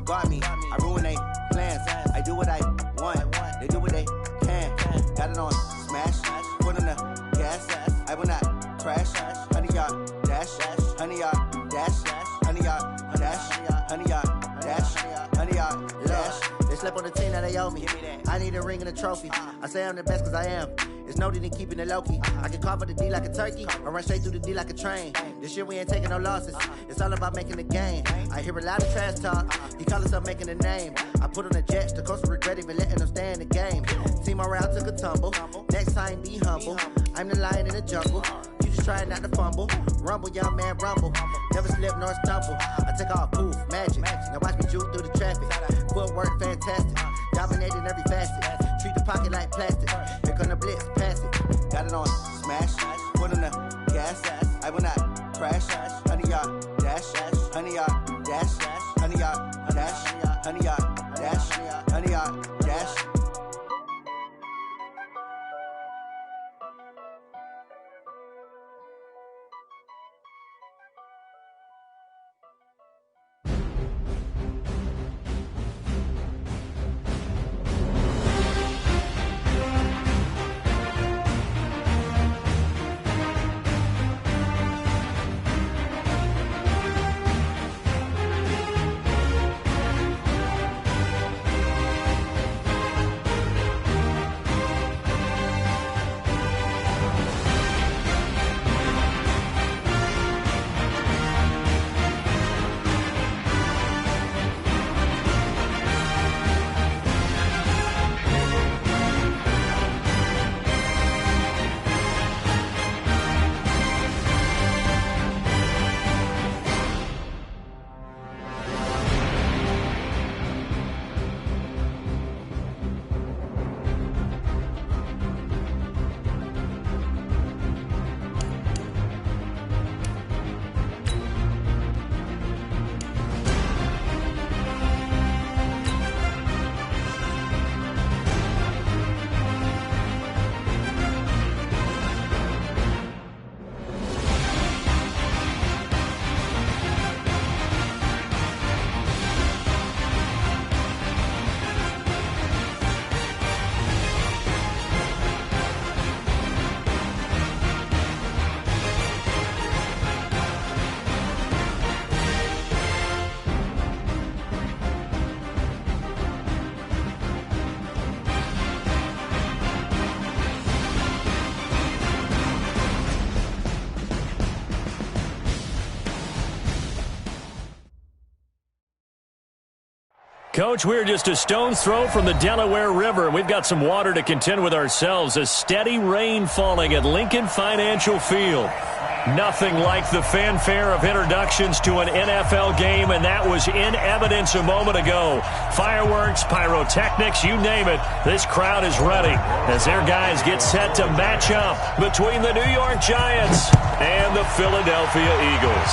got me. I ruin they plans. I do what I want. They do what they can. Got it on smash. Put on the gas. I will not crash. 100-yard dash. 100-yard dash. 100-yard dash. 100-yard dash. 100-yard dash. They slept on the team that they owe me. I need a ring and a trophy. I say I'm the best cause I am. It's noted in keeping it low-key. I can carve up the D like a turkey, or run straight through the D like a train. This year we ain't taking no losses. It's all about making the game. I hear a lot of trash talk. He call himself making a name. I put on the Jets, the coach will regret even letting them stay in the game. Team morale took a tumble. Next time be humble. I'm the lion in the jungle. You just try not to fumble. Rumble, young man, rumble. Never slip nor stumble. I take off, poof, magic. Now watch me juke through the traffic. Footwork fantastic. Dominating every facet. Treat the pocket like plastic. Here come the blitz, pass it. Got it on smash. Put on the gas. I will not crash. 100-yard dash. 100-yard dash. 100-yard dash. 100-yard dash. 100-yard dash. Coach, we're just a stone's throw from the Delaware River, and we've got some water to contend with ourselves. A steady rain falling at Lincoln Financial Field. Nothing like the fanfare of introductions to an NFL game, and that was in evidence a moment ago. Fireworks, pyrotechnics, you name it. This crowd is ready as their guys get set to match up between the New York Giants and the Philadelphia Eagles.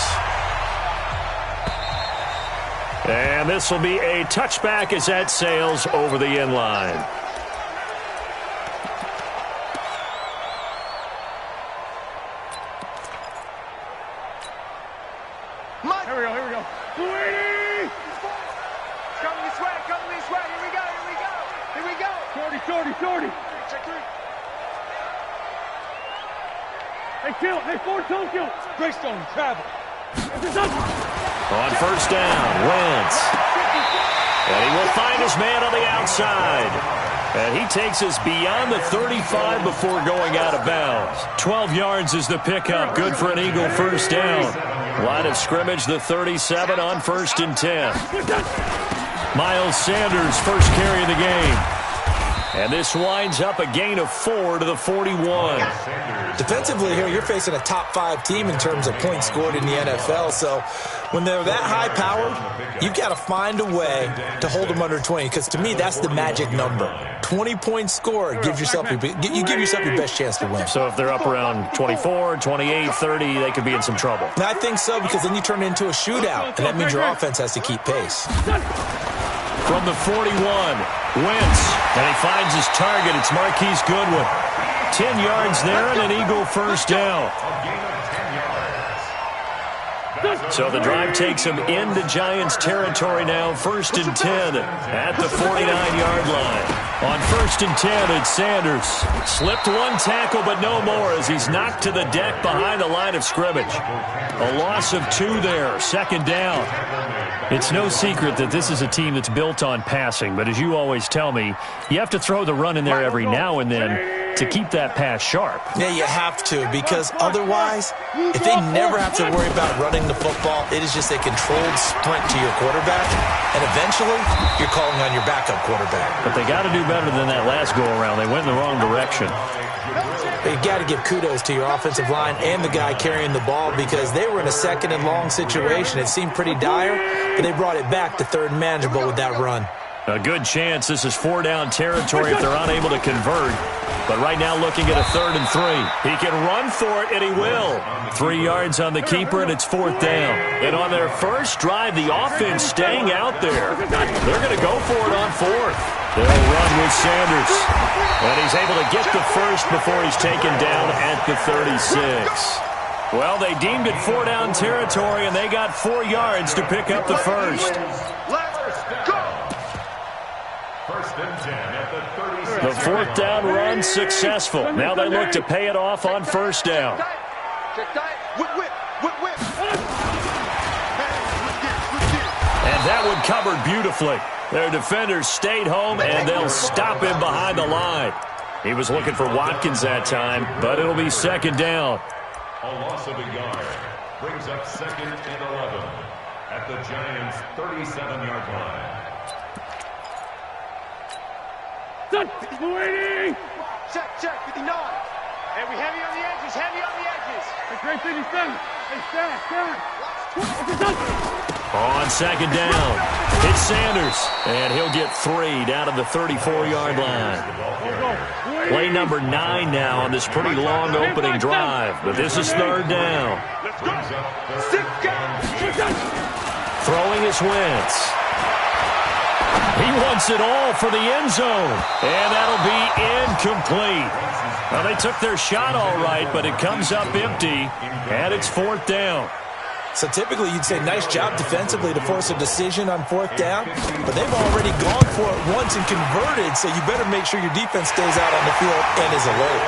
And this will be a touchback as that sails over the end line. Here we go. Sweetie! Come this way. Here we go. 40. Check three. Hey, Ford Tokyo. Greystone, travel. On first down, Wentz. And he will find his man on the outside. And he takes us beyond the 35 before going out of bounds. 12 yards is the pickup. Good for an Eagle first down. Line of scrimmage, the 37 on 1st and 10. Miles Sanders, first carry of the game. And this winds up a gain of 4 to the 41. Defensively here, you're facing a top 5 team in terms of points scored in the NFL. So when they're that high-powered, you've got to find a way to hold them under 20. Because to me, that's the magic number. 20 points scored gives yourself you give yourself your best chance to win. So if they're up around 24, 28, 30, they could be in some trouble. And I think so, because then you turn it into a shootout, and that means your offense has to keep pace. From the 41, Wentz, and he finds his target. It's Marquise Goodwin. 10 yards there and an Eagle first down. So the drive takes him into Giants territory now, 1st and 10 at the 49-yard line. On 1st and 10, it's Sanders. Slipped one tackle, but no more as he's knocked to the deck behind the line of scrimmage. A loss of 2 there, 2nd down. It's no secret that this is a team that's built on passing, but as you always tell me, you have to throw the run in there every now and then to keep that pass sharp. Yeah, you have to, because otherwise, if they never have to worry about running the football, it is just a controlled sprint to your quarterback, and eventually, you're calling on your backup quarterback. But they got to do better than that last go-around. They went in the wrong direction. You got to give kudos to your offensive line and the guy carrying the ball because they were in a 2nd and long situation. It seemed pretty dire, but they brought it back to 3rd and manageable with that run. A good chance this is 4-down territory if they're unable to convert. But right now looking at a 3rd and 3. He can run for it, and he will. 3 yards on the keeper, and it's 4th down. And on their first drive, the offense staying out there. They're going to go for it on 4th. They'll run with Sanders. And he's able to get the first before he's taken down at the 36. Well, they deemed it 4-down territory, and they got 4 yards to pick up the first. The 4th down run successful. Now they look to pay it off on 1st down. And that one covered beautifully. Their defenders stayed home, and they'll stop him behind the line. He was looking for Watkins that time, but it'll be 2nd down. A loss of a yard brings up 2nd and 11 at the Giants' 37-yard line. Check, 59. And we heavy on the edges, Hey, great 57. Hey, stand. On 2nd down, it's Sanders, and he'll get 3 down to the 34-yard line. Play number 9 now on this pretty long opening drive, but this is 3rd down. Throwing is Wentz. He wants it all for the end zone, and that'll be incomplete. Well, they took their shot all right, but it comes up empty, and it's 4th down. So typically you'd say nice job defensively to force a decision on 4th down, but they've already gone for it once and converted, so you better make sure your defense stays out on the field and is alert.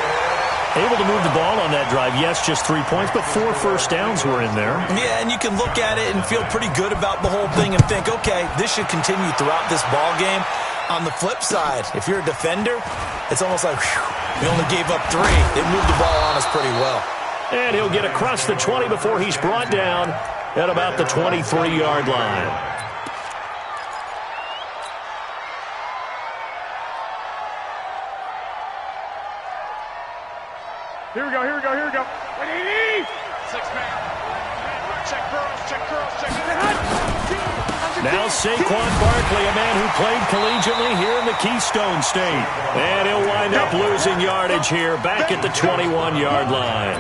Able to move the ball on that drive. Yes, just 3 points, but 4 first downs were in there. Yeah, and you can look at it and feel pretty good about the whole thing and think, okay, this should continue throughout this ball game. On the flip side, if you're a defender, it's almost like, whew, we only gave up 3. They moved the ball on us pretty well. And he'll get across the 20 before he's brought down at about the 23-yard line. Here we go. 180! 6-man. Check curls. Now Saquon Barkley, a man who played collegiately here in the Keystone State. And he'll wind up losing yardage here back at the 21-yard line.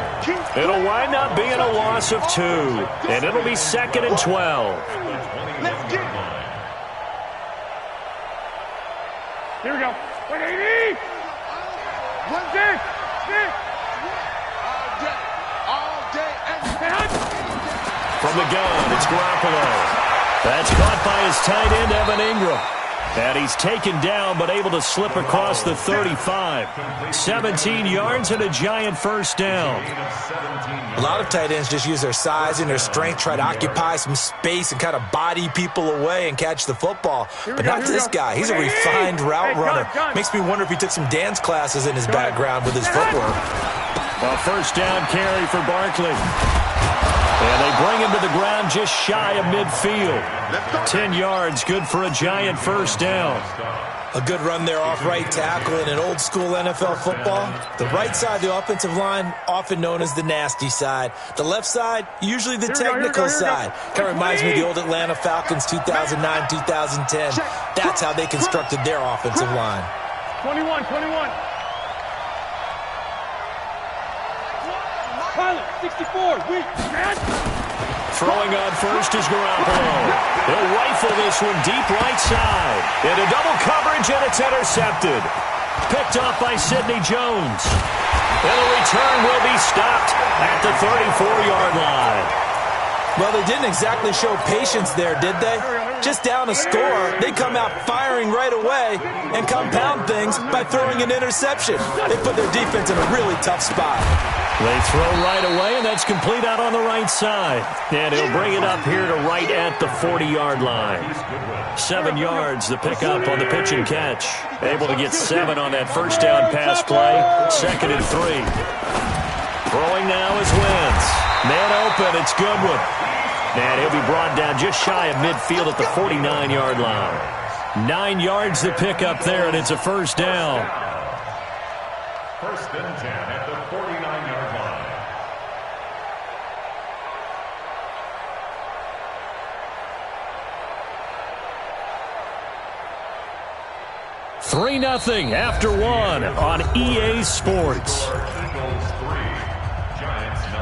It'll wind up being a loss of 2. And it'll be 2nd and 12. Here we go. 180! 1 From the gun, it's Garoppolo. That's caught by his tight end, Evan Ingram. And he's taken down, but able to slip across the 35. 17 yards and a Giant first down. A lot of tight ends just use their size and their strength, try to occupy some space and kind of body people away and catch the football. But not this guy. He's a refined route runner. Makes me wonder if he took some dance classes in his background with his footwork. A first down carry for Barkley. And they bring him to the ground just shy of midfield. 10 yards, good for a Giant first down. A good run there off right tackle in an old-school NFL football. The right side of the offensive line, often known as the nasty side. The left side, usually the technical side. Kind of reminds me of the old Atlanta Falcons 2009, 2010. That's how they constructed their offensive line. 21. Pilot, 64, weak, man. Throwing on first is Garoppolo. He'll rifle this one deep right side. Into double coverage, and it's intercepted. Picked off by Sidney Jones. And the return will be stopped at the 34-yard line. Well, they didn't exactly show patience there, did they? Just down a score, they come out firing right away and compound things by throwing an interception. They put their defense in a really tough spot. They throw right away, and that's complete out on the right side. And he'll bring it up here to right at the 40-yard line. 7 yards, the pickup on the pitch and catch. Able to get 7 on that first down pass play. 2nd and 3. Throwing now is Wentz. Man open, it's Goodwin. And he'll be brought down just shy of midfield at the 49-yard line. 9 yards the pickup there, and it's a first down. 1st and 10 at the 49-yard line. $3-0 after 1 on EA Sports. Eagles 3, Giants 0.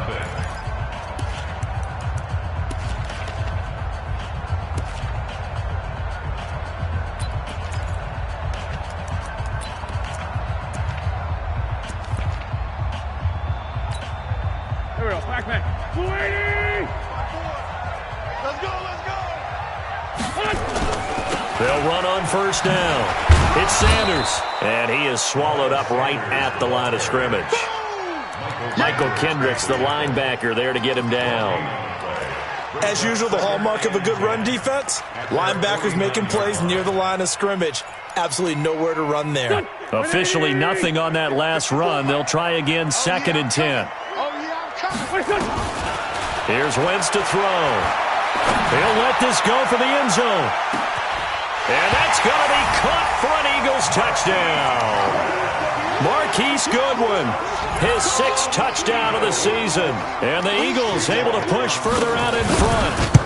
Here we go, back man. 280! Let's go! They'll run on first down. It's Sanders, and he is swallowed up right at the line of scrimmage. Michael Kendricks, the linebacker, there to get him down. As usual, the hallmark of a good run defense, linebackers making plays near the line of scrimmage. Absolutely nowhere to run there. Officially nothing on that last run. They'll try again, 2nd and 10. Here's Wentz to throw. He'll let this go for the end zone. And that's going to be caught for an Eagles touchdown. Marquise Goodwin, his 6th touchdown of the season. And the Eagles able to push further out in front.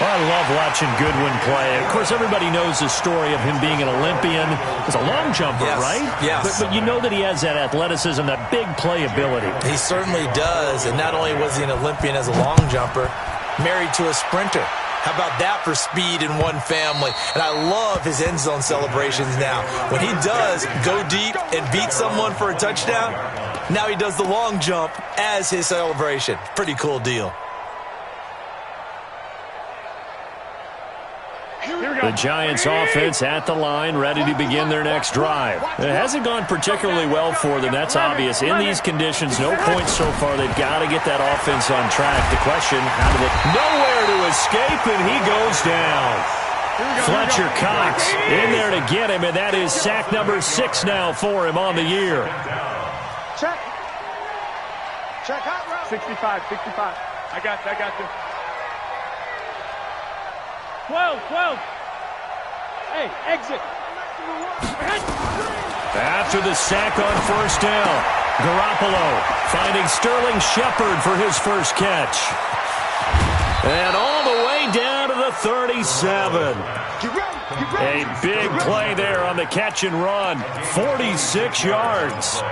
Well, I love watching Goodwin play. Of course, everybody knows the story of him being an Olympian. He's a long jumper, yes, right? Yes. But you know that he has that athleticism, that big play ability. He certainly does. And not only was he an Olympian as a long jumper, married to a sprinter. How about that for speed in one family? And I love his end zone celebrations now. When he does go deep and beat someone for a touchdown, now he does the long jump as his celebration. Pretty cool deal. The Giants offense at the line, ready to begin their next drive. It hasn't gone particularly well for them, that's obvious. In these conditions, no points so far. They've got to get that offense on track. The question, how do they... Nowhere to escape, and he goes down. Fletcher Cox in there to get him, and that is sack number 6 now for him on the year. Check. Check hot route. 65. I got you. 12. Hey, exit. After the sack on first down, Garoppolo finding Sterling Shepard for his first catch. And all the way down to the 37. A big play there on the catch and run. 46 yards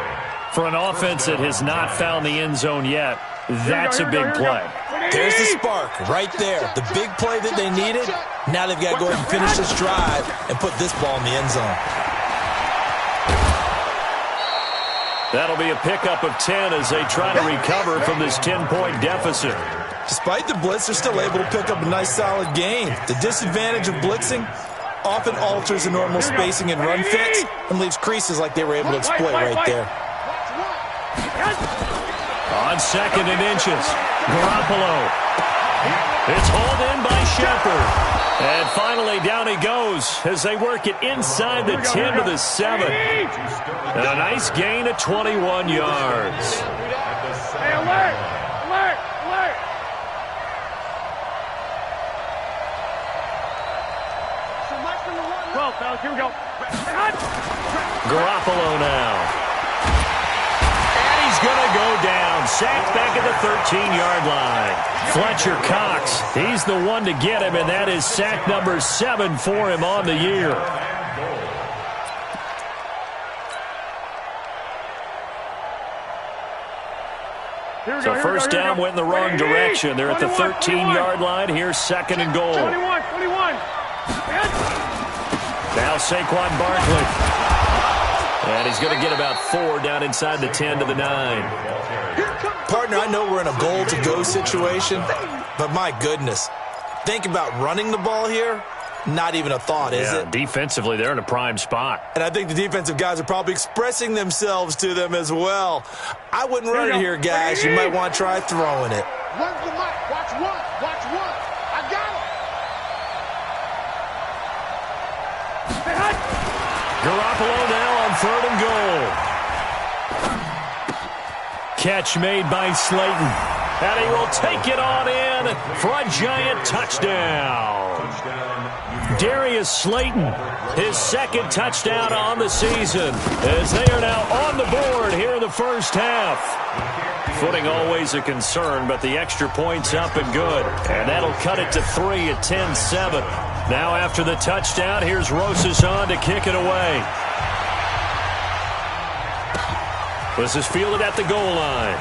for an offense that has not found the end zone yet. That's a big play. There's the spark right there. The big play that they needed. Now they've got to go ahead and finish this drive and put this ball in the end zone. That'll be a pickup of 10 as they try to recover from this 10-point deficit. Despite the blitz, they're still able to pick up a nice solid gain. The disadvantage of blitzing often alters the normal spacing and run fits and leaves creases like they were able to exploit right there. On 2nd and inches, Garoppolo. It's hauled in by Shepard. And finally down he goes as they work it inside the 10 to the 7. And a nice gain of 21 yards. Hey, alert! Well, fellas, here we go. Garoppolo now. He's going to go down. Sacked back at the 13-yard line. Fletcher Cox, he's the one to get him, and that is sack number 7 for him on the year. So first down went in the wrong direction. They're at the 13-yard line. Here's 2nd and goal. 21. Now Saquon Barkley. And he's going to get about 4 down inside the 10 to the 9. Partner, I know we're in a goal-to-go situation, but my goodness, think about running the ball here. Not even a thought, is it? Defensively, they're in a prime spot. And I think the defensive guys are probably expressing themselves to them as well. I wouldn't run it here, guys. You might want to try throwing it. Run the mic. Watch one. Watch one. I got it. Garoppolo now on 3rd and goal. Catch made by Slayton. And he will take it on in for a giant touchdown. Darius Slayton, his 2nd touchdown on the season, as they are now on the board here in the first half. Footing always a concern, but the extra point's up and good. And that'll cut it to 3 at 10-7. Now after the touchdown, here's Rosas on to kick it away. This is fielded at the goal line.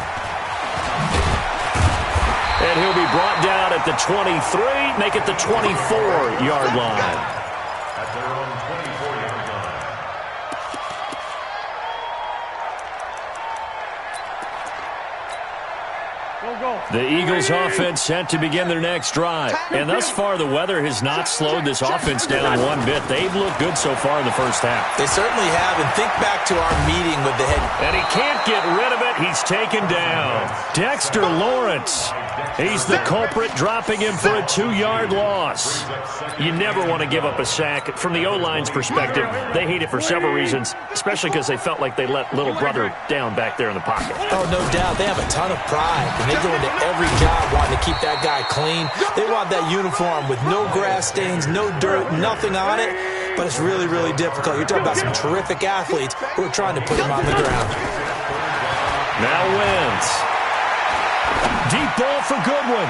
And he'll be brought down at the 23, make it the 24-yard line. At their own 24-yard line. The Eagles offense set to begin their next drive. And thus far, the weather has not slowed this offense down one bit. They've looked good so far in the first half. They certainly have. And think back to our meeting with the head. And he can't get rid of it. He's taken down. Dexter Lawrence. He's the culprit, dropping him for a 2-yard loss. You never want to give up a sack. From the O-line's perspective, they hate it for several reasons, especially because they felt like they let little brother down back there in the pocket. Oh, no doubt. They have a ton of pride, and they go into every job wanting to keep that guy clean. They want that uniform with no grass stains, no dirt, nothing on it, but it's really, really difficult. You're talking about some terrific athletes who are trying to put him on the ground. Now Wentz. Deep ball for Goodwin.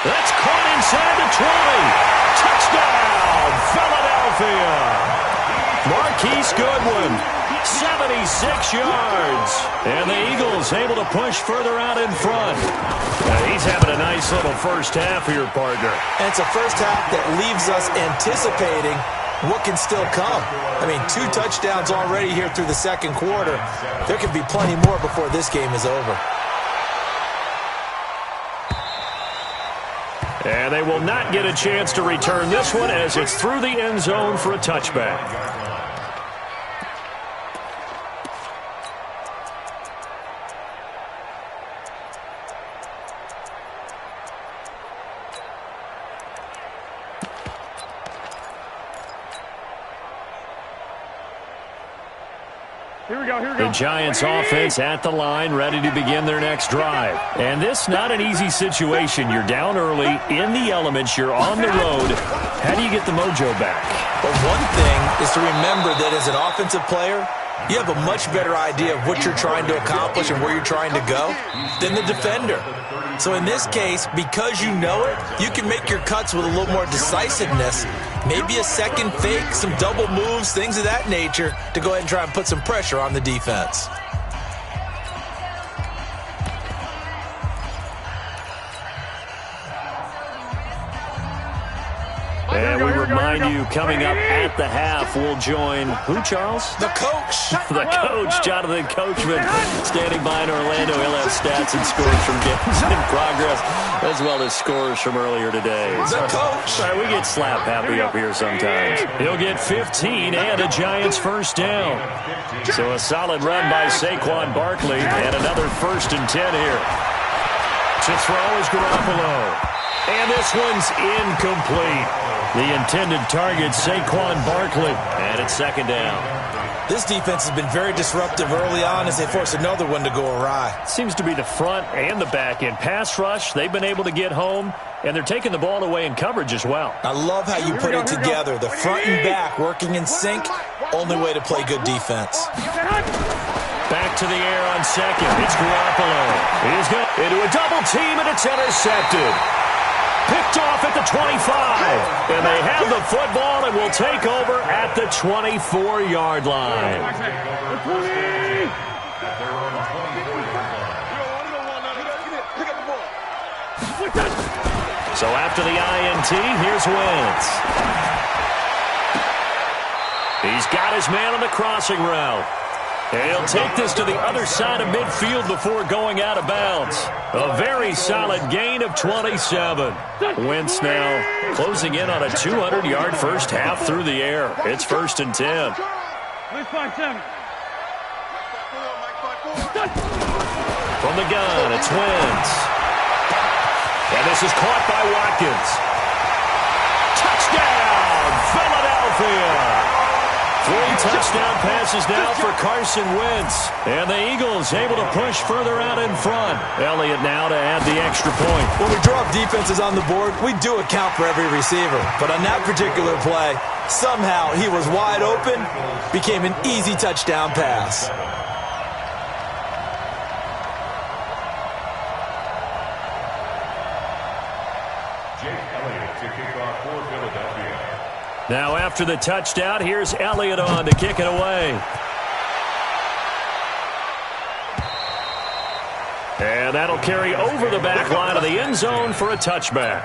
That's caught inside the 20. Touchdown, Philadelphia. Marquise Goodwin, 76 yards. And the Eagles able to push further out in front. He's having a nice little first half here, partner. And it's a first half that leaves us anticipating what can still come. I mean, 2 touchdowns already here through the second quarter. There could be plenty more before this game is over. And they will not get a chance to return this one as it's through the end zone for a touchback. The Giants offense at the line, ready to begin their next drive. And this not an easy situation. You're down early, in the elements, you're on the road. How do you get the mojo back? Well, one thing is to remember that as an offensive player, you have a much better idea of what you're trying to accomplish and where you're trying to go than the defender. So in this case, because you know it, you can make your cuts with a little more decisiveness. Maybe a second fake, some double moves, things of that nature to go ahead and try and put some pressure on the defense. And we remind you, coming up at the half, we'll join who, Charles? The coach. The coach, Jonathan Coachman, standing by in Orlando. He'll have stats and scores from games in progress, as well as scores from earlier today. The coach. Sorry, we get slap happy up here sometimes. He'll get 15 and a Giants first down. So a solid run by Saquon Barkley and another 1st and 10 here. To throw is Garoppolo. And this one's incomplete. The intended target, Saquon Barkley, and it's 2nd down. This defense has been very disruptive early on as they force another one to go awry. Seems to be the front and the back end. Pass rush, they've been able to get home, and they're taking the ball away in coverage as well. I love how you put it together. The front and back working in sync, only way to play good defense. Back to the air on 2nd. It's Garoppolo. He's going into a double team, and it's intercepted. Picked off at the 25. And they have the football and will take over at the 24-yard line. So after the INT, here's Wentz. He's got his man on the crossing route. And he'll take this to the other side of midfield before going out of bounds. A very solid gain of 27. Wentz now closing in on a 200-yard first half through the air. It's 1st and 10. From the gun, it's Wentz. And this is caught by Watkins. Touchdown, Philadelphia! 3 touchdown passes now for Carson Wentz. And the Eagles able to push further out in front. Elliott now to add the extra point. When we draw up defenses on the board, we do account for every receiver. But on that particular play, somehow he was wide open, became an easy touchdown pass. Now after the touchdown, here's Elliott on to kick it away. And that'll carry over the back line of the end zone for a touchback.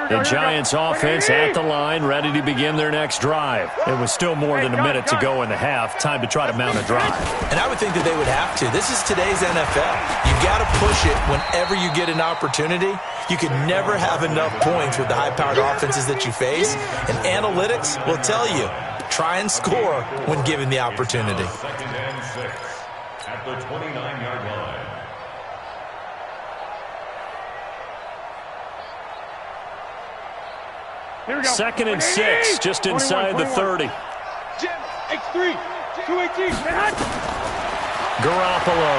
The Giants offense at the line, ready to begin their next drive. It was still more than a minute to go in the half. Time to try to mount a drive. And I would think that they would have to. This is today's NFL. You've got to push it whenever you get an opportunity. You can never have enough points with the high-powered offenses that you face. And analytics will tell you, try and score when given the opportunity. 2nd and 6 at the 29-yard line. Here we go. 2nd and 6, just inside 21. the 30. Jim, X3, 218, Garoppolo.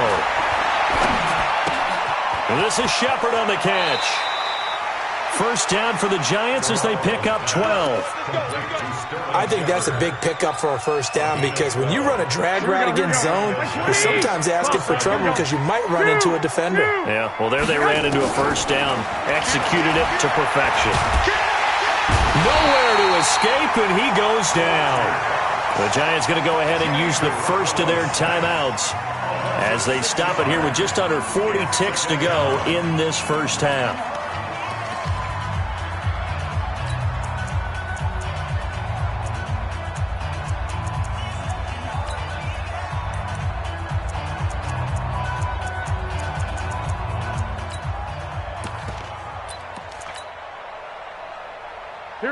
And this is Shepard on the catch. First down for the Giants as they pick up 12. I think that's a big pickup for a first down because when you run a drag route against zone, you're sometimes asking for trouble because you might run into a defender. Yeah, well, there they ran into a first down. Executed it to perfection. Nowhere to escape, and he goes down. The Giants going to go ahead and use the first of their timeouts as they stop it here with just under 40 ticks to go in this first half.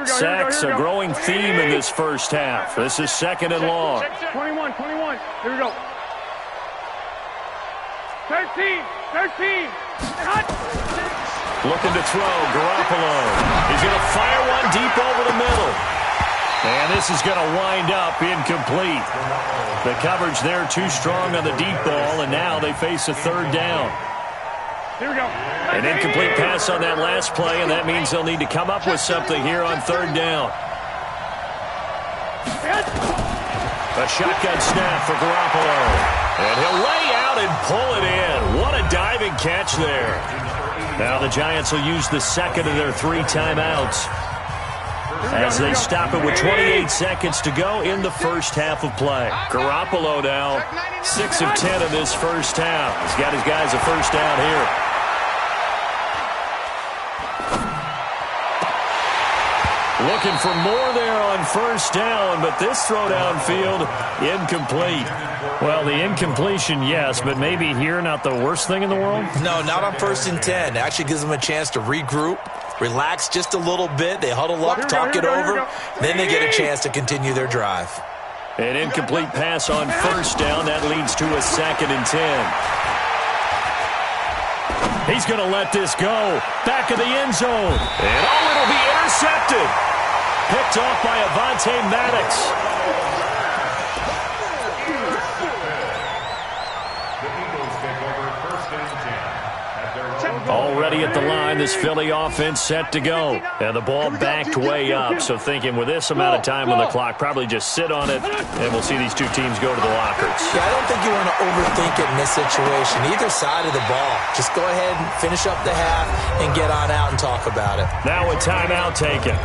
Sacks, a growing theme in this first half. This is 2nd and long. 21. Here we go. 13. Looking to throw, Garoppolo. He's going to fire one deep over the middle. And this is going to wind up incomplete. The coverage there too strong on the deep ball, and now they face a 3rd down. Here we go. An incomplete pass on that last play, and that means they'll need to come up with something here on 3rd down. A shotgun snap for Garoppolo. And he'll lay out and pull it in. What a diving catch there. Now the Giants will use the 2nd of their 3 timeouts as they stop it with 28 seconds to go in the first half of play. Garoppolo now 6 of 10 in this first half. He's got his guys a first down here. Looking for more there on first down, but this throw downfield, incomplete. Well, the incompletion, yes, but maybe here not the worst thing in the world? No, not on 1st and 10. It actually gives them a chance to regroup, relax just a little bit. They huddle up, talk it over, then they get a chance to continue their drive. An incomplete pass on first down. That leads to a 2nd and 10. He's going to let this go. Back of the end zone. And it'll be intercepted. Picked off by Avonte Maddox. Already at the line, this Philly offense set to go. And the ball backed way up. So thinking with this amount of time on the clock, probably just sit on it, and we'll see these two teams go to the lockers. Yeah, I don't think you want to overthink it in this situation. Either side of the ball. Just go ahead and finish up the half and get on out and talk about it. Now a timeout taken.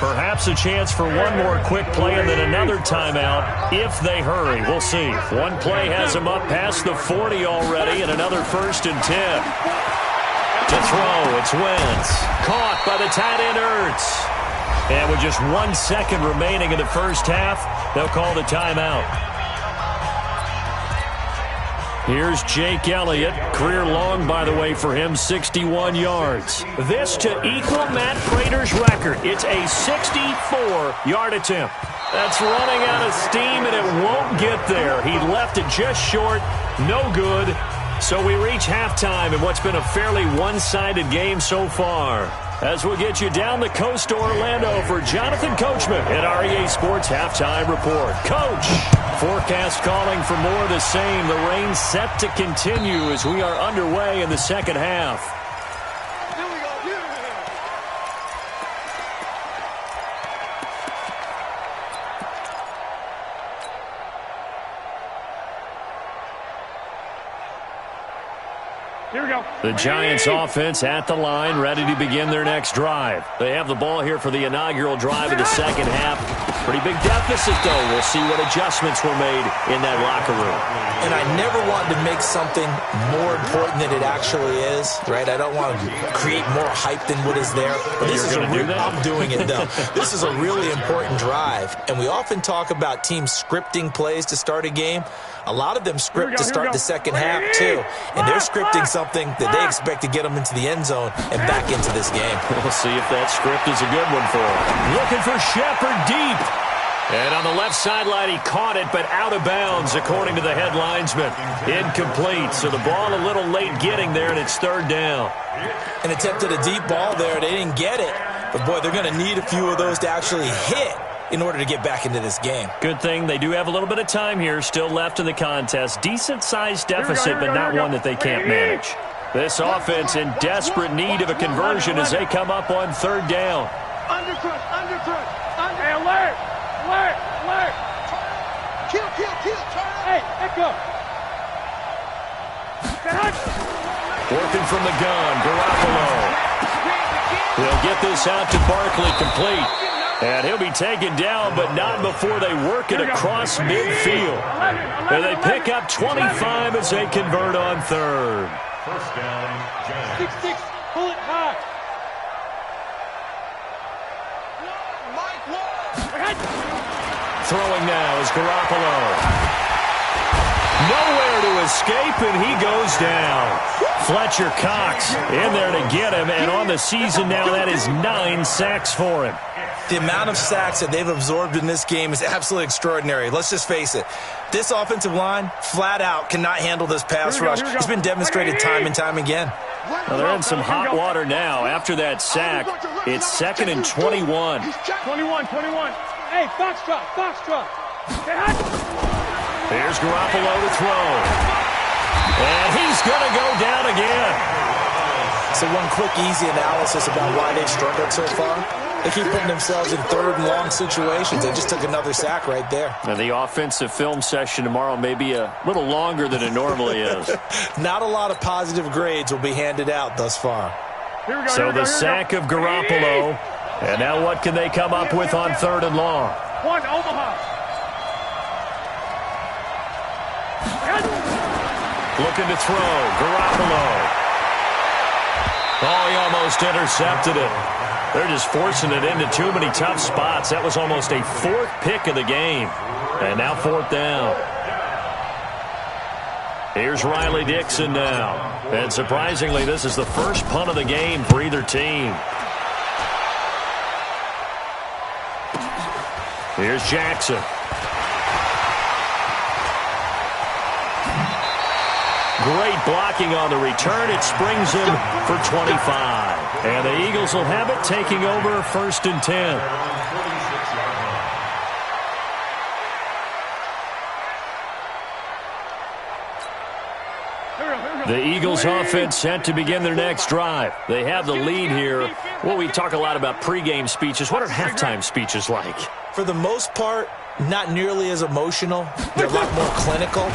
Perhaps a chance for one more quick play and then another timeout if they hurry. We'll see. One play has them up past the 40 already and another 1st and 10. To throw, it's Wentz. Caught by the tight end Ertz. And with just 1 second remaining in the first half, they'll call the timeout. Here's Jake Elliott. Career long, by the way, for him, 61 yards. This to equal Matt Prater's record. It's a 64-yard attempt. That's running out of steam, and it won't get there. He left it just short. No good. So we reach halftime in what's been a fairly one-sided game so far. As we'll get you down the coast to Orlando for Jonathan Coachman at REA Sports Halftime Report. Coach, forecast calling for more of the same. The rain set to continue as we are underway in the second half. Here we go. The Giants offense at the line, ready to begin their next drive. They have the ball here for the inaugural drive of the second half. Pretty big deficit, though. We'll see what adjustments were made in that locker room. And I never want to make something more important than it actually is, right? I don't want to create more hype than what is there. But this is I'm doing it, though. This is a really important drive. And we often talk about teams scripting plays to start a game. A lot of them script to start the second half, too. And they're scripting something that they expect to get them into the end zone and back into this game. We'll see if that script is a good one for them. Looking for Shepard deep. And on the left sideline, he caught it, but out of bounds, according to the head linesman. Incomplete, so the ball a little late getting there, and it's 3rd down. An attempt at a deep ball there. They didn't get it. But, boy, they're going to need a few of those to actually hit in order to get back into this game. Good thing they do have a little bit of time here still left in the contest. Decent-sized deficit, but not one that they can't manage. This offense in desperate need of a conversion as they come up on 3rd down. Undercut. Hey, alert. Kill. Hey, let go. Working from the gun, Garoppolo. They'll get this out to Barkley complete. And he'll be taken down, but not before they work it across midfield. And they pick up 25 as they convert on 3rd. First down, Giants. 6-6, pull it high. Throwing now is Garoppolo. Nowhere to escape, and he goes down. Fletcher Cox in there to get him, and on the season now, that is 9 sacks for him. The amount of sacks that they've absorbed in this game is absolutely extraordinary. Let's just face it. This offensive line, flat out, cannot handle this pass rush. It's been demonstrated time and time again. Well, they're in some hot water now. After that sack, it's 2nd and 21. 21. Hey, Foxtrot. Here's Garoppolo to throw. And he's going to go down again. So one quick, easy analysis about why they've struggled so far. They keep putting themselves in 3rd and long situations. They just took another sack right there. And the offensive film session tomorrow may be a little longer than it normally is. Not a lot of positive grades will be handed out thus far. So the sack of Garoppolo. And now what can they come up with on 3rd and long? One, Omaha. Looking to throw. Garoppolo. Oh, he almost intercepted it. They're just forcing it into too many tough spots. That was almost a 4th pick of the game. And now 4th down. Here's Riley Dixon now. And surprisingly, this is the first punt of the game for either team. Here's Jackson. Great blocking on the return. It springs him for 25. And the Eagles will have it, taking over 1st and 10. The Eagles offense set to begin their next drive. They have the lead here. Well, we talk a lot about pregame speeches. What are halftime speeches like? For the most part, not nearly as emotional. They're a lot more clinical.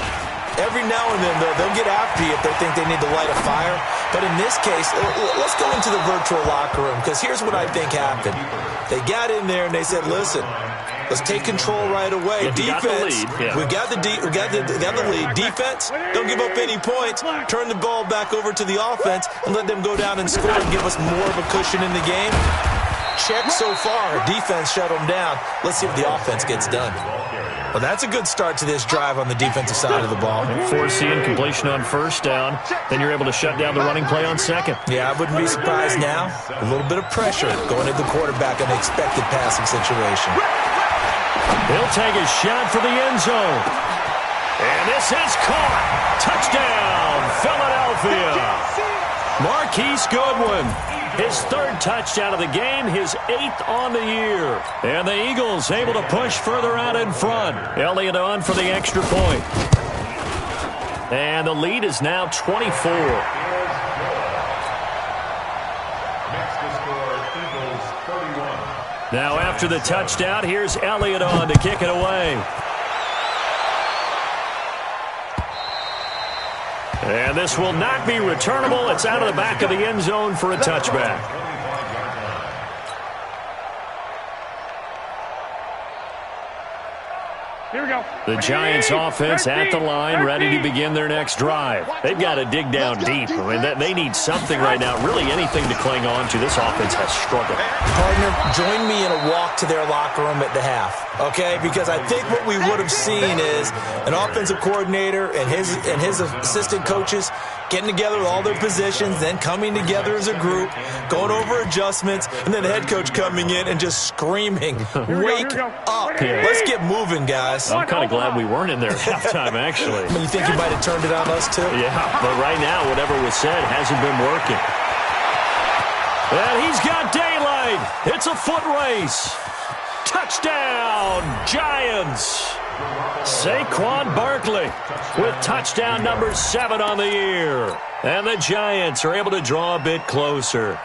Every now and then, though, they'll get after you if they think they need to light a fire. But in this case, let's go into the virtual locker room, because here's what I think happened. They got in there and they said, listen, let's take control right away. Defense, we got the lead. Defense, don't give up any points. Turn the ball back over to the offense and let them go down and score and give us more of a cushion in the game. Check so far. Defense shut them down. Let's see if the offense gets done. Well, that's a good start to this drive on the defensive side of the ball. Force the incompletion on first down. Then you're able to shut down the running play on second. Yeah, I wouldn't be surprised now. A little bit of pressure going at the quarterback in the expected passing situation. He'll take a shot for the end zone. And this is caught. Touchdown, Philadelphia. Marquise Goodwin, his third touchdown of the game, his 8th on the year. And the Eagles able to push further out in front. Elliott on for the extra point. And the lead is now 24. Next to score, Eagles 31. Now after the touchdown, here's Elliott on to kick it away. And this will not be returnable. It's out of the back of the end zone for a touchback. Here we go. The Giants offense at the line, ready to begin their next drive. They've got to dig down deep. I mean, they need something right now, really anything to cling on to. This offense has struggled. Partner, join me in a walk to their locker room at the half, okay? Because I think what we would have seen is an offensive coordinator and his assistant coaches getting together with all their positions, then coming together as a group, going over adjustments, and then the head coach coming in and just screaming, wake up. Yeah. Let's get moving, guys. I'm kind of glad we weren't in there at halftime, actually. I mean, you think you might have turned it on us, too? Yeah, but right now, whatever was said hasn't been working. And he's got daylight. It's a foot race. Touchdown, Giants. Saquon Barkley with touchdown number 7 on the year. And the Giants are able to draw a bit closer.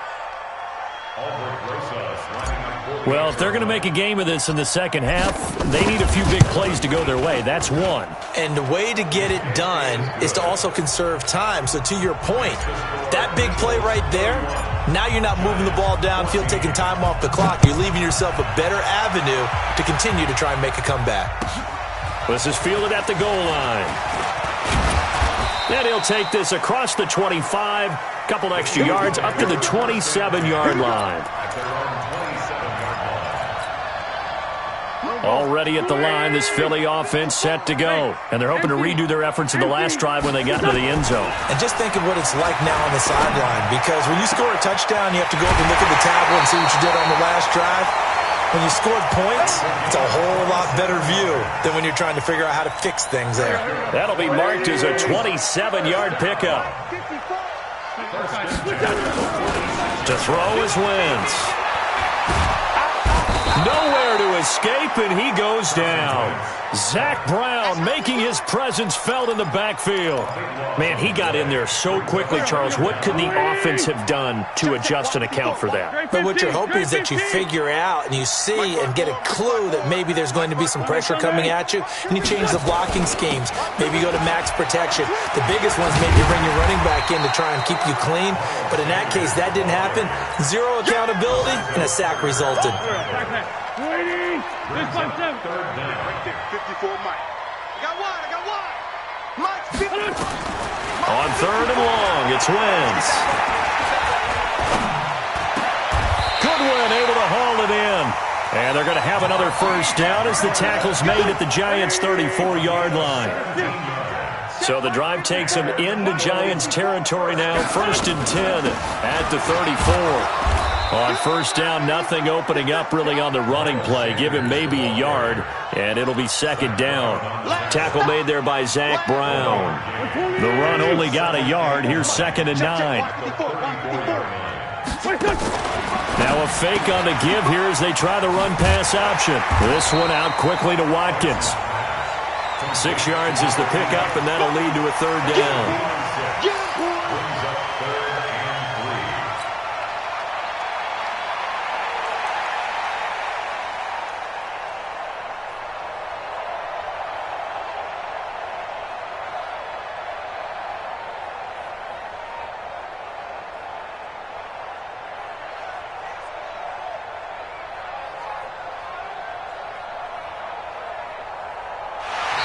Well, if they're going to make a game of this in the second half, they need a few big plays to go their way. That's one. And the way to get it done is to also conserve time. So to your point, that big play right there, now you're not moving the ball downfield, taking time off the clock. You're leaving yourself a better avenue to continue to try and make a comeback. This is fielded at the goal line. And he'll take this across the 25, couple extra yards up to the 27-yard line. Already at the line, this Philly offense set to go. And they're hoping to redo their efforts in the last drive when they got into the end zone. And just think of what it's like now on the sideline, because when you score a touchdown, you have to go up and look at the tablet and see what you did on the last drive. When you scored points, it's a whole lot better view than when you're trying to figure out how to fix things there. That'll be marked as a 27-yard pickup. To throw is Wentz. Nowhere to escape, and he goes down. Zach Brown making his presence felt in the backfield. Man, he got in there so quickly, Charles. What could the offense have done to adjust and account for that? But what you're hoping is that you figure out and you see and get a clue that maybe there's going to be some pressure coming at you, and you change the blocking schemes. Maybe you go to max protection. The biggest one's maybe bring your running back in to try and keep you clean. But in that case, that didn't happen. Zero accountability, and a sack resulted. This one, seven. Third down. Right there, 54 Mike. I got one. Mike, 50. On third and long, it's Wentz. Goodwin able to haul it in. And they're going to have another first down as the tackle's made at the Giants' 34-yard line. So the drive takes them into Giants territory now, 1st and 10 at the 34. On first down, nothing opening up really on the running play. Give him maybe a yard, and it'll be second down. Tackle made there by Zach Brown. The run only got a yard. Here's 2nd and 9. Now a fake on the give here as they try the run-pass option. This one out quickly to Watkins. 6 yards is the pickup, and that'll lead to a third down.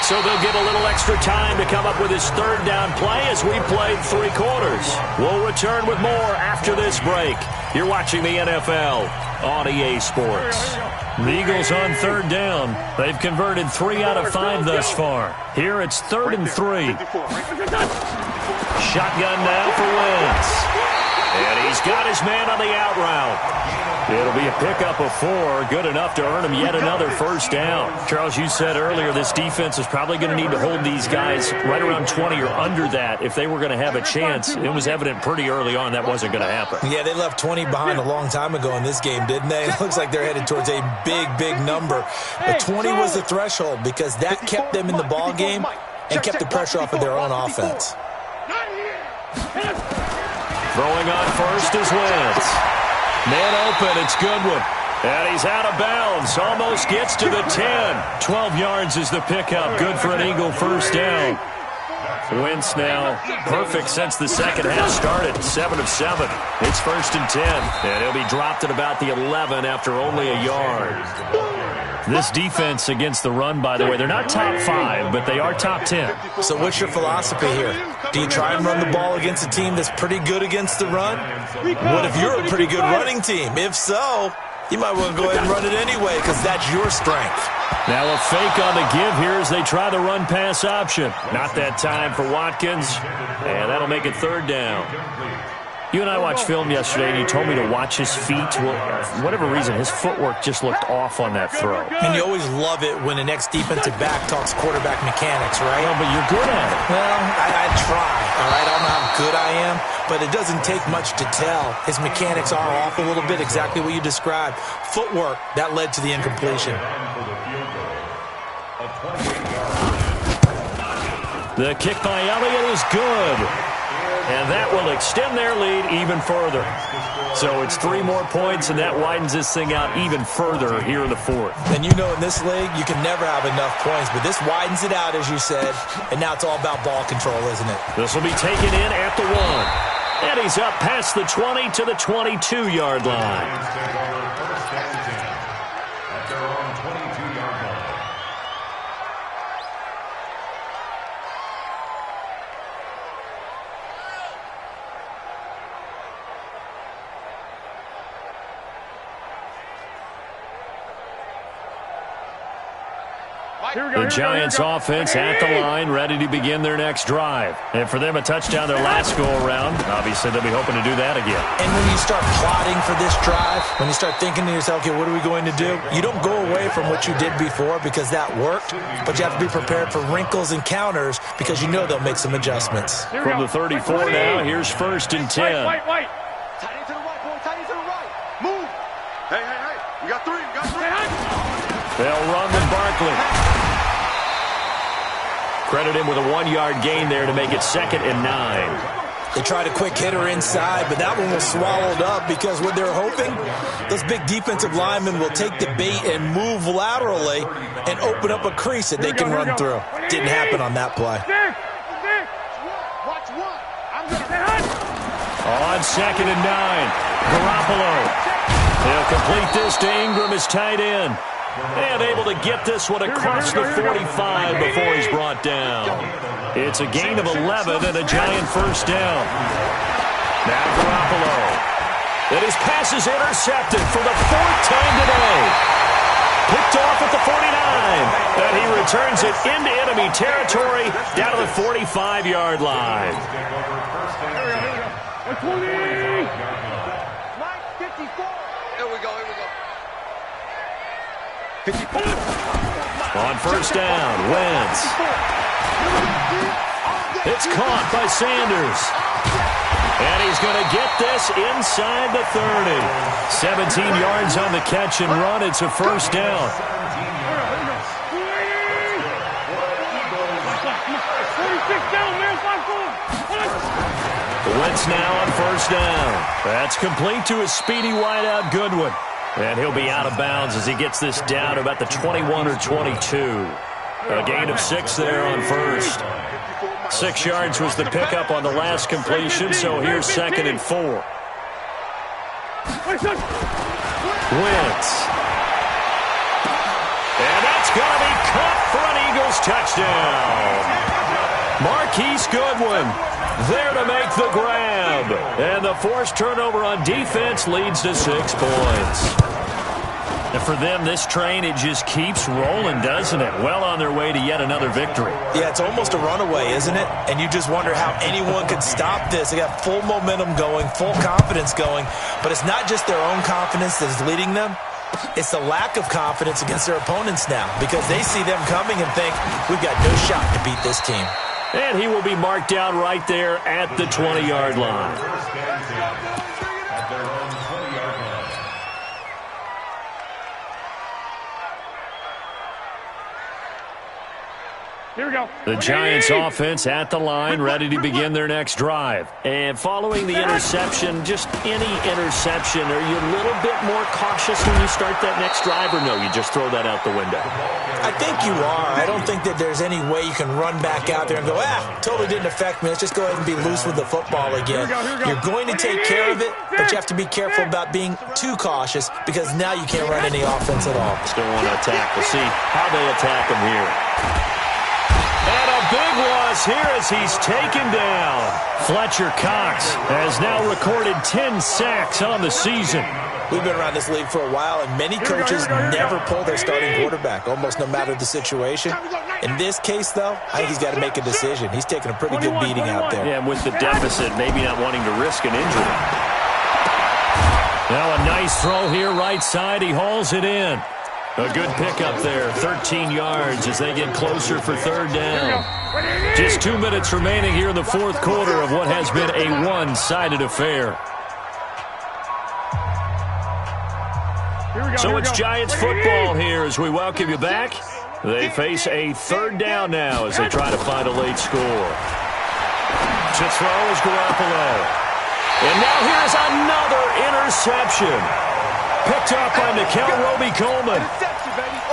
So they'll get a little extra time to come up with his third down play as we played 3 quarters. We'll return with more after this break. You're watching the NFL on EA Sports. The Eagles on third down. They've converted 3 out of 5 thus far. Here it's 3rd and 3. Shotgun now for Wentz. And he's got his man on the out route. It'll be a pickup of 4, good enough to earn him yet another first down. Charles, you said earlier this defense is probably going to need to hold these guys right around 20 or under that if they were going to have a chance. It was evident pretty early on that wasn't going to happen. Yeah, they left 20 behind a long time ago in this game, didn't they? It looks like they're headed towards a big, big number. But 20 was the threshold because that kept them in the ball game and kept the pressure off of their own offense. Throwing on first is Wentz. Man open, it's Goodwin. And he's out of bounds. Almost gets to the 10. 12 yards is the pickup. Good for an Eagle first down. Wentz now perfect since the second half started. 7 of 7. It's 1st and 10. And he'll be dropped at about the 11 after only a yard. This defense against the run, by the way, they're not top 5, but they are top 10. So what's your philosophy here? Do you try and run the ball against a team that's pretty good against the run? What if you're a pretty good running team? If so, you might want to go ahead and run it anyway because that's your strength. Now a fake on the give here as they try the run-pass option. Not that time for Watkins, and that'll make it 3rd down. You and I watched film yesterday, and you told me to watch his feet. Well, for whatever reason, his footwork just looked off on that throw. And you always love it when the next defensive back talks quarterback mechanics, right? Well, but you're good at it. Well, I try, all right? I don't know how good I am, but it doesn't take much to tell. His mechanics are off a little bit, exactly what you described. Footwork, that led to the incompletion. The kick by Elliott is good. And that will extend their lead even further. So it's 3 more points, and that widens this thing out even further here in the 4th. And you know in this league, you can never have enough points, but this widens it out, as you said, and now it's all about ball control, isn't it? This will be taken in at the 1. And he's up past the 20 to the 22-yard line. The Giants offense at the line, ready to begin their next drive. And for them, a touchdown their last go-around. Obviously, they'll be hoping to do that again. And when you start plotting for this drive, when you start thinking to yourself, okay, what are we going to do? You don't go away from what you did before because that worked, but you have to be prepared for wrinkles and counters because you know they'll make some adjustments. From the 34 now, here's 1st and 10. Tight end to the right, boy. Tight end to the right. Move. Hey. We got 3. They'll run with Barkley. Credit him with a 1-yard gain there to make it 2nd and 9. They tried a quick hitter inside, but that one was swallowed up because what they're hoping, those big defensive linemen will take the bait and move laterally and open up a crease that they can run through. Didn't happen on that play. Watch 1. I'm going to On 2nd and 9, Garoppolo. He'll complete this to Ingram as tight end. And able to get this one across the 45 before he's brought down. It's a gain of 11 and a Giant first down. Now Garoppolo. And his pass is intercepted for the 4th time today. Picked off at the 49. And he returns it into enemy territory down to the 45-yard line. Here we go. 54. Here we go. 54. On first down, Wentz. It's caught by Sanders. And he's going to get this inside the 30. 17 yards on the catch and run. It's a first down. Wentz now on first down. That's complete to his speedy wideout Goodwin. And he'll be out of bounds as he gets this down to about the 21 or 22. A gain of 6 there on first. 6 yards was the pickup on the last completion, so here's 2nd and 4. Wentz. And that's going to be caught for an Eagles touchdown. Marquise Goodwin there to make the grab. And the forced turnover on defense leads to 6 points. And for them, this train, it just keeps rolling, doesn't it? Well on their way to yet another victory. Yeah, it's almost a runaway, isn't it? And you just wonder how anyone could stop this. They got full momentum going, full confidence going. But it's not just their own confidence that's leading them. It's the lack of confidence against their opponents now, because they see them coming and think, we've got no shot to beat this team. And he will be marked down right there at the 20-yard line. At their own 20-yard line. Here we go. The Giants offense at the line, ready to begin their next drive. And following the interception, just any interception, are you a little bit more cautious when you start that next drive, or no, you just throw that out the window? I think you are. I don't think that there's any way you can run back out there and go, totally didn't affect me. Let's just go ahead and be loose with the football again. You're going to take care of it, but you have to be careful about being too cautious, because now you can't run any offense at all. Still want to attack. We'll see how they attack him here. And a big loss here as he's taken down. Fletcher Cox has now recorded 10 sacks on the season. We've been around this league for a while, and many coaches never pull their starting quarterback, almost no matter the situation. In this case, though, I think he's got to make a decision. He's taking a pretty good beating out there. Yeah, with the deficit, maybe not wanting to risk an injury. Now a nice throw here right side. He hauls it in. A good pickup there, 13 yards as they get closer for third down. Just 2 minutes remaining here in the fourth quarter of what has been a one-sided affair. So it's Giants football here as we welcome you back. They face a third down now as they try to find a late score. To throw is Garoppolo. And now here's another interception. Picked up by Nickel Roby-Coleman.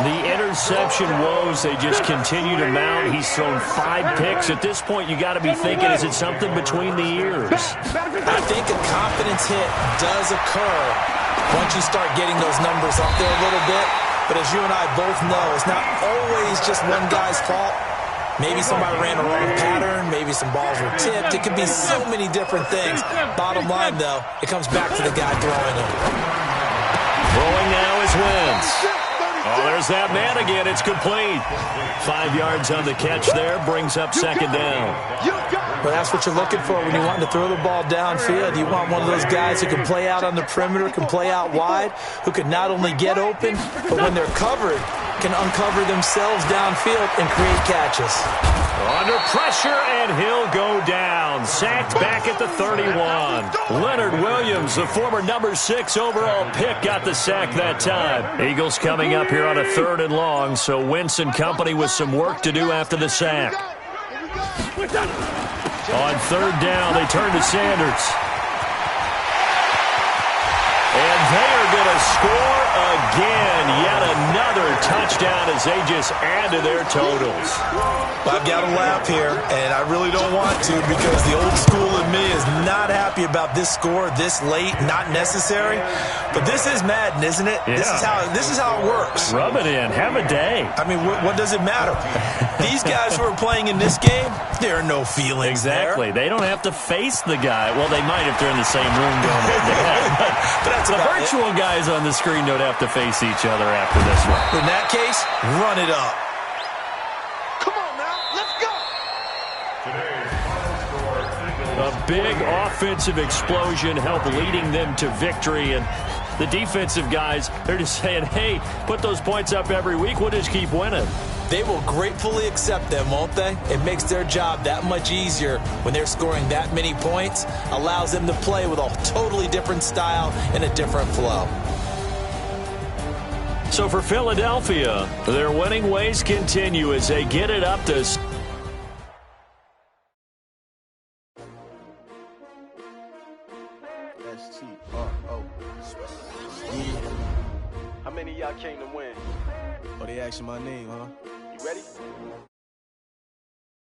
The interception woes, they just continue to mount. He's thrown 5 picks. At this point, you got to be thinking, is it something between the ears? I think a confidence hit does occur once you start getting those numbers up there a little bit. But as you and I both know, it's not always just one guy's fault. Maybe somebody ran a wrong pattern. Maybe some balls were tipped. It could be so many different things. Bottom line, though, it comes back to the guy throwing them. Throwing now is Wentz. Oh, there's that man again. It's complete. 5 yards on the catch there. Brings up second down. Well, that's what you're looking for when you want to throw the ball downfield. You want one of those guys who can play out on the perimeter, can play out wide, who can not only get open, but when they're covered, can uncover themselves downfield and create catches. Under pressure, and he'll go down. Sacked back at the 31. Leonard Williams, the former number 6 overall pick, got the sack that time. Eagles coming up here on a 3rd and long, so Wentz and company with some work to do after the sack. On 3rd down, they turn to Sanders. And they are going to score again. Yet another touchdown as they just add to their totals. I've got to laugh here, and I really don't want to, because the old school in me is not happy about this score this late, not necessary. But this is Madden, isn't it? Yeah. This is how it works. Rub it in. Have a day. I mean, what does it matter? These guys who are playing in this game, there are no feelings Exactly. there. They don't have to face the guy. Well, they might if they're in the same room going head-to-head. But that's the virtual guys on the screen don't have to face each other after this one. In that case, run it up. A big offensive explosion helped leading them to victory. And the defensive guys, they're just saying, hey, put those points up every week. We'll just keep winning. They will gratefully accept them, won't they? It makes their job that much easier when they're scoring that many points. Allows them to play with a totally different style and a different flow. So for Philadelphia, their winning ways continue as they get it up to... How many of y'all came to win? Oh, they asking my name, huh? You ready?